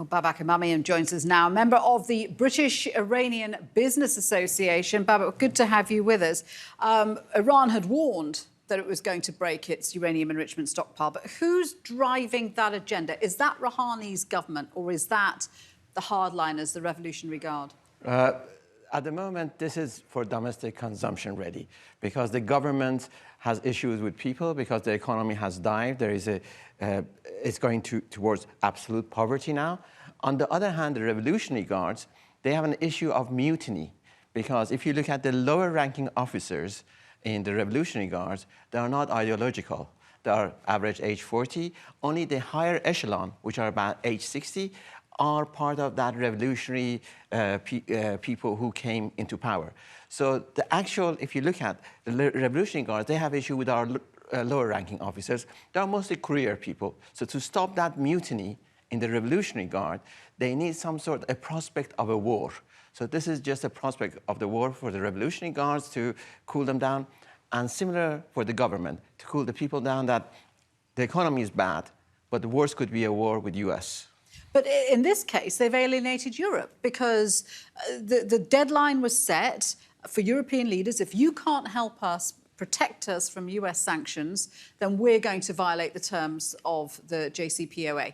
Babak Emamian joins us now, member of the British Iranian Business Association. Babak, good to have you with us. Iran had warned that it was going to break its uranium enrichment stockpile, but who's driving that agenda? Is that Rouhani's government, or is that the hardliners, the Revolutionary Guard? At the moment, this is for domestic consumption ready, because the government has issues with people, because the economy has dived. There is it's going towards absolute poverty now. On the other hand, the Revolutionary Guards, they have an issue of mutiny, because if you look at the lower ranking officers in the Revolutionary Guards, they are not ideological. They are average age 40. Only the higher echelon, which are about age 60, are part of that revolutionary people who came into power. So the actual, if you look at the Revolutionary Guards, they have issue with our lower-ranking officers. They are mostly career people. So to stop that mutiny in the Revolutionary Guard, they need some sort of a prospect of a war. So this is just a prospect of the war for the Revolutionary Guards to cool them down, and similar for the government, to cool the people down that the economy is bad, but the worst could be a war with US. But in this case, they've alienated Europe, because the deadline was set for European leaders. If you can't help us, protect us from US sanctions, then we're going to violate the terms of the JCPOA.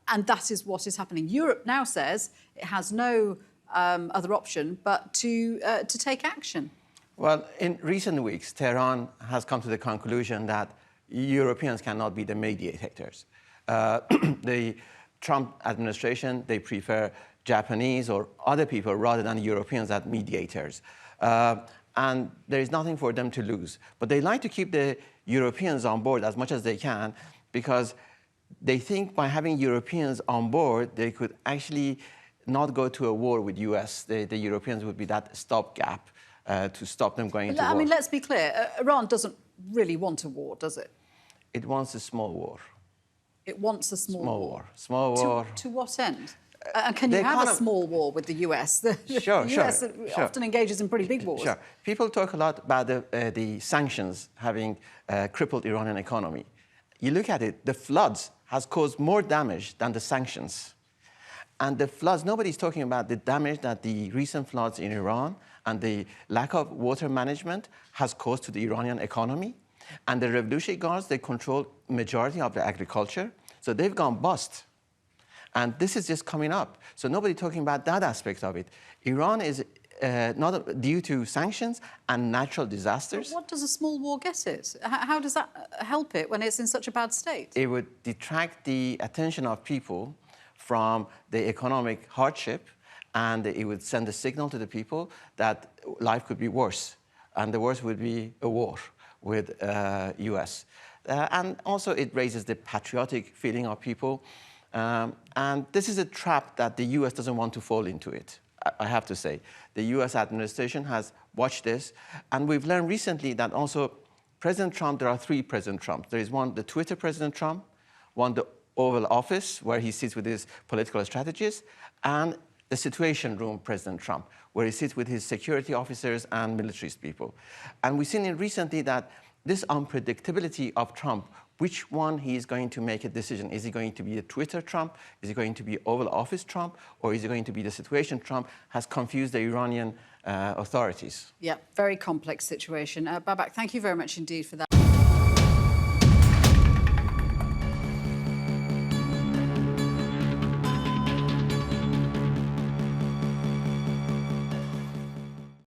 And that is what is happening. Europe now says it has no other option but to take action. Well, in recent weeks, Tehran has come to the conclusion that Europeans cannot be the mediators. The Trump administration, they prefer Japanese or other people rather than Europeans as mediators. And there is nothing for them to lose. But they like to keep the Europeans on board as much as they can, because they think by having Europeans on board, they could actually not go to a war with US. The Europeans would be that stopgap to stop them going into war. I mean, let's be clear. Iran doesn't really want a war, does it? It wants a small war. It wants a small war. Small war. To what end? And can you have a small war with the US? The US often engages in pretty big wars. Sure. People talk a lot about the sanctions having crippled the Iranian economy. You look at it, the floods has caused more damage than the sanctions. And the floods, nobody's talking about the damage that the recent floods in Iran and the lack of water management has caused to the Iranian economy. And the Revolutionary Guards, they control majority of the agriculture, so they've gone bust. And this is just coming up. So nobody talking about that aspect of it. Iran is not due to sanctions and natural disasters. But what does a small war get it? How does that help it when it's in such a bad state? It would detract the attention of people from the economic hardship, and it would send a signal to the people that life could be worse, and the worst would be a war with US. And also it raises the patriotic feeling of people. And this is a trap that the US doesn't want to fall into it, I have to say. The US administration has watched this, and we've learned recently that also President Trump, there are three President Trumps. There is one, the Twitter President Trump, one, the Oval Office, where he sits with his political strategists, and the Situation Room President Trump, where he sits with his security officers and military people. And we've seen recently that this unpredictability of Trump, which one he is going to make a decision. Is he going to be a Twitter Trump? Is he going to be Oval Office Trump? Or is he going to be the Situation Trump? Has confused the Iranian authorities. Yeah, very complex situation. Babak, thank you very much indeed for that.